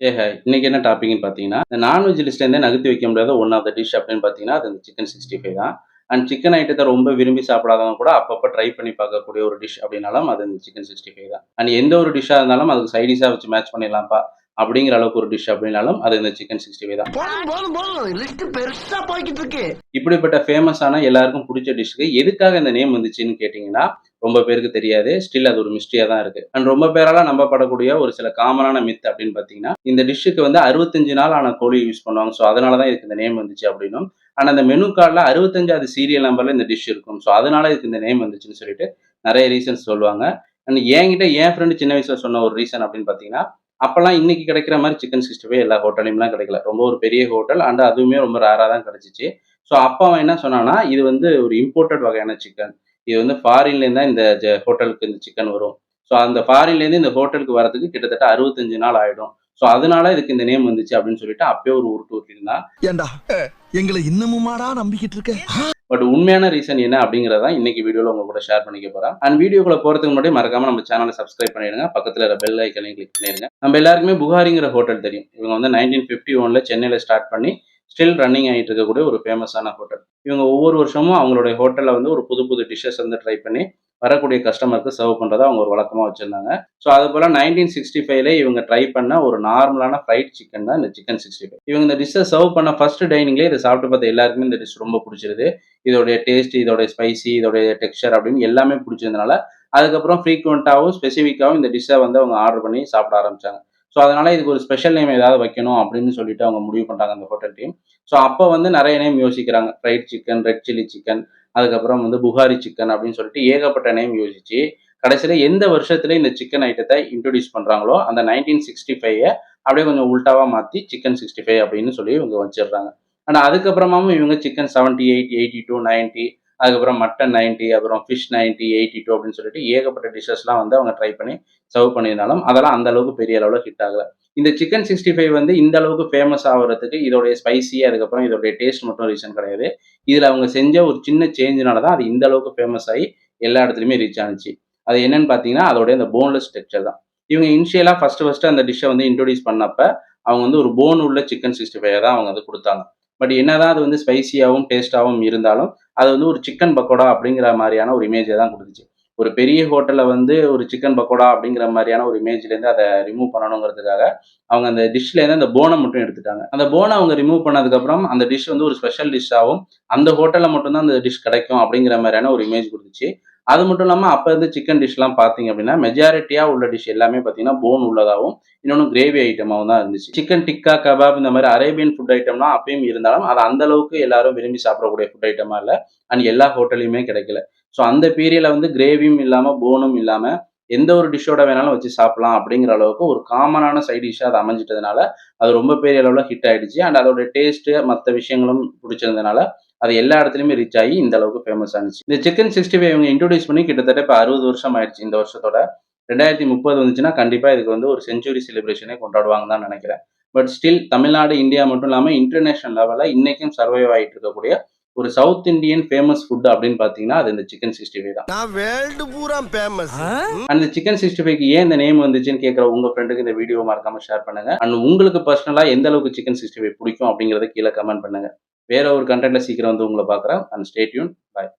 இன்னைக்கு என்ன டாபிக்ன்னு பார்த்தீங்கன்னா, இந்த நான்வெஜ் லிஸ்ட்லேருந்தே நகர்த்தி வைக்க முடியாத ஒன் ஆஃப் த டிஷ் அப்படின்னு பார்த்தீங்கன்னா, அது இந்த சிக்கன் 65 தான். அண்ட் சிக்கன் ஐட்டத்த ரொம்ப விரும்பி சாப்பிடாதவங்க கூட அப்பப்போ ட்ரை பண்ணி பார்க்கக்கூடிய ஒரு டிஷ் அப்படின்னாலும் அது இந்த சிக்கன் 65 தான். அண்ட் எந்த ஒரு டிஷ்ஷா இருந்தாலும் அதுக்கு சைட் டிஷ்ஷா வச்சு மேட்ச் பண்ணிடலாம்ப்பா அப்படிங்கிற அளவுக்கு ஒரு டிஷ் அப்படின்னாலும் அது இந்த சிக்கன் 65 தான். லிஸ்ட் பெருசா போய்கிட்டு இருக்கு. இப்படிப்பட்ட ஃபேமஸான எல்லாருக்கும் புடிச்ச டிஷ்க்கு எதுக்காக இந்த நேம் வந்துச்சுன்னு கேட்டீங்கன்னா, ரொம்ப பேருக்கு தெரியாது. ஸ்டில் அது ஒரு மிஸ்ட்ரியா தான் இருக்கு. அண்ட் ரொம்ப பேரால நம்பப்படக்கூடிய ஒரு சில காமனான மித் அப்படின்னு பார்த்தீங்கன்னா, இந்த டிஷ்ஷுக்கு வந்து 65 நாள் ஆன கோழி யூஸ் பண்ணுவாங்க. ஸோ அதனால தான் இதுக்கு இந்த நேம் வந்துச்சு அப்படின்னும். ஆனா அந்த மெனு கார்ட்ல 65வது சீரியல் நம்பர்ல இந்த டிஷ் இருக்கும். ஸோ அதனால இதுக்கு இந்த நேம் வந்துச்சுன்னு சொல்லிட்டு நெறைய ரீசன்ஸ் சொல்லுவாங்க. அண்ட் என்கிட்ட என் ஃப்ரெண்ட் சின்ன வயசுல சொன்ன ஒரு ரீசன் அப்படின்னு பார்த்தீங்கன்னா, அப்பல்லாம் இன்னைக்கு கிடைக்கிற மாரி சிக்கன் 65 எல்லா ஹோட்டல்லயும்லாம் கிடைக்கல. ரொம்ப ஒரு பெரிய ஹோட்டல் அண்ட் அதுவுமே ரொம்ப ரேரா தான் கிடைச்சுச்சு. ஸோ அப்ப அவன் என்ன சொன்னான்னா, இது வந்து ஒரு இம்போர்ட்டட் வகையான சிக்கன். இது வந்து ஃபாரின்லேருந்து தான் இந்த ஹோட்டலுக்கு இந்த சிக்கன் வரும். ஸோ அந்த ஃபாரின்லேருந்து இந்த ஹோட்டலுக்கு வரதுக்கு கிட்டத்தட்ட 65 நாள் ஆயிடும். ஸோ அதனால இதுக்கு இந்த நேம் வந்துச்சு அப்படின்னு சொல்லிட்டு அப்பயே ஒரு உருட்டு உருட்டியிருந்தான். ஏண்டா எங்களை இன்னமுமாடா நம்பிக்கிட்டு இருக்க? பட் உண்மையான ரீசன் என்ன அப்படிங்கிறத இன்னைக்கு வீடியோல உங்க கூட ஷேர் பண்ணிக்க போறேன். அண்ட் வீடியோக்குள்ள போறதுக்கு முன்னாடி மறக்காம நம்ம சேனலை சப்ஸ்கிரைப் பண்ணிடுங்க. பக்கத்துல இருக்க பெல் ஐக்கனையும் கிளிக் பண்ணிடுங்க. நம்ம எல்லாருக்குமே புகாரிங்கிற ஹோட்டல் தெரியும். இவங்க வந்து 1951ல சென்னையில ஸ்டார்ட் பண்ணி ஸ்டில் ரன்னிங் ஆகிட்டு இருக்கக்கூடிய ஒரு ஃபேமஸான ஹோட்டல். இவங்க ஒவ்வொரு வருஷமும் அவங்களுடைய ஹோட்டல்ல வந்து ஒரு புது புது டிஷ்ஷஸ் வந்து ட்ரை பண்ணி வரக்கூடிய கஸ்டமருக்கு சர்வ் பண்றதை அவங்க ஒரு வழக்கமா வச்சிருந்தாங்க. ஸோ அது போல 1965ல இவங்க ட்ரை பண்ண ஒரு நார்மலான ஃப்ரைட் சிக்கன் தான் இந்த சிக்கன் 65. இவங்க இந்த டிஷ்ஷை சர்வ் பண்ண ஃபர்ஸ்ட் டைனிங்லேயே இதை சாப்பிட்டு பார்த்த எல்லாருக்குமே இந்த டிஷ் ரொம்ப பிடிச்சிருது. இதோடைய டேஸ்ட், இதோடைய ஸ்பைசி, இதோடைய டெக்ஸ்சர் அப்படின்னு எல்லாமே பிடிச்சதுனால அதுக்கப்புறம் ஃப்ரீக்வெண்ட்டாகவும் ஸ்பெசிஃபிக்காகவும் இந்த டிஷ்ஷை வந்து அவங்க ஆர்டர் பண்ணி சாப்பிட ஆரம்பிச்சாங்க. ஸோ அதனால இதுக்கு ஒரு ஸ்பெஷல் நேம் ஏதாவது வைக்கணும் அப்படின்னு சொல்லிட்டு அவங்க முடிவு பண்றாங்க அந்த ஹோட்டல் டீம். ஸோ அப்போ வந்து நிறைய நேம் யோசிக்கிறாங்க. Fried chicken, red chilli chicken, அதுக்கப்புறம் வந்து புகாரி சிக்கன் அப்படின்னு சொல்லிட்டு ஏகப்பட்ட நேம் யோசிச்சு கடைசியில எந்த வருஷத்துல இந்த சிக்கன் ஐட்டத்தை இன்ட்ரோடியூஸ் பண்றாங்களோ அந்த 1965 அப்படியே கொஞ்சம் உல்டாவா மாத்தி சிக்கன் 65 அப்படின்னு சொல்லி இவங்க வச்சிடுறாங்க. ஆனா அதுக்கப்புறமாவும் இவங்க சிக்கன் 78, 82, 90, அதுக்கப்புறம் மட்டன் 90, அப்புறம் ஃபிஷ் 90, 82 அப்படின்னு சொல்லிட்டு ஏகப்பட்ட டிஷ்ஷஸ்லாம் வந்து அவங்க ட்ரை பண்ணி சர்வ் பண்ணியிருந்தாலும் அதெல்லாம் அந்த அளவுக்கு பெரிய அளவில் ஹிட் ஆகல. இந்த சிக்கன் 65 வந்து இந்த அளவுக்கு ஃபேமஸ் ஆகுறதுக்கு இதோடைய ஸ்பைசி, அதுக்கப்புறம் இதோடைய டேஸ்ட் மட்டும் ரீசன் கிடையாது. இதுல அவங்க செஞ்ச ஒரு சின்ன சேஞ்சினால தான் அது இந்த அளவுக்கு ஃபேமஸ் ஆகி எல்லா இடத்துலையுமே ரீச் ஆனிச்சு. அது என்னன்னு பார்த்தீங்கன்னா, அதோடைய அந்த போன்லெஸ் ஸ்ட்ரக்சர் தான். இவங்க இனிஷியலா ஃபர்ஸ்ட் அந்த டிஷ்ஷை வந்து இன்ட்ரோடியூஸ் பண்ணப்ப, அவங்க வந்து ஒரு போன் உள்ள சிக்கன் 65 தான் அவங்க வந்து குடுத்தாங்க. பட் என்னதான் அது வந்து ஸ்பைசியாவும், டேஸ்ட்டாவும் இருந்தாலும், அது வந்து ஒரு சிக்கன் பக்கோடா அப்படிங்கிற மாரியான ஒரு இமேஜ தான் குடுத்துச்சு. ஒரு பெரிய ஹோட்டல்ல வந்து ஒரு சிக்கன் பக்கோடா அப்படிங்கிற மாரியான ஒரு இமேஜ்லேருந்து அத ரிமூவ் பண்ணணுங்கிறதுக்காக, அவங்க அந்த டிஷ்லேருந்து அந்த போன மட்டும் எடுத்துட்டாங்க. அந்த போன அவங்க ரிமூவ் பண்ணதுக்கப்புறம், அந்த டிஷ் வந்து ஒரு ஸ்பெஷல் டிஷ்ஷாவும், அந்த ஹோட்டல்ல மட்டும் தான் அந்த டிஷ் கிடைக்கும் அப்படிங்கிற மாரியான ஒரு இமேஜ் குடுத்துச்சு. அது மட்டும் இல்லாம அப்ப இருந்த சிக்கன் டிஷ்லாம் பார்த்தீங்க அப்படின்னா, மெஜாரிட்டியா உள்ள டிஷ் எல்லாமே பார்த்தீங்கன்னா, போன் உள்ளதாவும், இன்னொன்னு கிரேவி ஐட்டமாவும் தான் இருந்துச்சு. சிக்கன் டிக்கா, கபாப் இந்த மாரி அரேபியன் ஃபுட் ஐட்டம்லாம் அப்பயும் இருந்தாலும், அது அந்த அளவுக்கு எல்லாரும் விரும்பி சாப்பிடக்கூடிய ஃபுட் ஐட்டமா இல்ல. அண்ட் எல்லா ஹோட்டல்லயுமே கிடைக்கல. ஸோ அந்த பீரியட்ல வந்து கிரேவியும் இல்லாம, போனும் இல்லாம, எந்த ஒரு டிஷ்ஷோட வேணாலும் வச்சு சாப்பிடலாம் அப்படிங்கிற அளவுக்கு ஒரு காமனான சைட் டிஷ்ஷா அது அமைஞ்சிட்டதுனால, அது ரொம்ப பெரிய அளவுல ஹிட் ஆயிடுச்சு. அண்ட் அதோட டேஸ்ட்டு மத்த விஷயங்களும் புடிச்சிருந்ததுனால, அது எல்லா இடத்துலயுமே ரீச் ஆகி இந்த அளவுக்கு ஃபேமஸ் ஆனுச்சு. இந்த சிக்கன் 65 இவங்க இன்ட்ரோடியூஸ் பண்ணி கிட்டத்தட்ட இப்ப 60 வருஷம் ஆயிடுச்சு இந்த வருஷத்தோட. 2030 வந்துச்சுன்னா கண்டிப்பா இதுக்கு வந்து ஒரு செஞ்சுரி செலிப்ரேஷனே கொண்டாடுவாங்கன்னு தான் நினைக்கிறேன். பட் ஸ்டில் தமிழ்நாடு, இந்தியா மட்டும் இல்லாம இன்டர்நேஷனல் லெவல்ல இன்னைக்கும் சர்வைவ் ஆயிட்டு இருக்கக்கூடிய ஒரு சவுத் இண்டியன் ஃபேமஸ் ஃபுட் அப்படின்னு பார்த்தீங்கன்னா, அது இந்த சிக்கன் 65 தான். நான் வேர்ல்டு பூரா ஃபேமஸ். அந்த சிக்கன் 65க்கு ஏன் இந்த நேம் வந்துச்சுன்னு கேட்கிற உங்க ஃப்ரெண்டுக்கு இந்த வீடியோ மறக்காம ஷேர் பண்ணுங்க. அண்ட் உங்களுக்கு பர்சனலா எந்த அளவுக்கு சிக்கன் 65 பிடிக்கும் அப்படிங்கிறத கீழ கமெண்ட் பண்ணுங்க. வேற ஒரு கண்டென்ட்ல சீக்கிரம் வந்து உங்கள பார்க்குறேன். And stay tune. பாய்.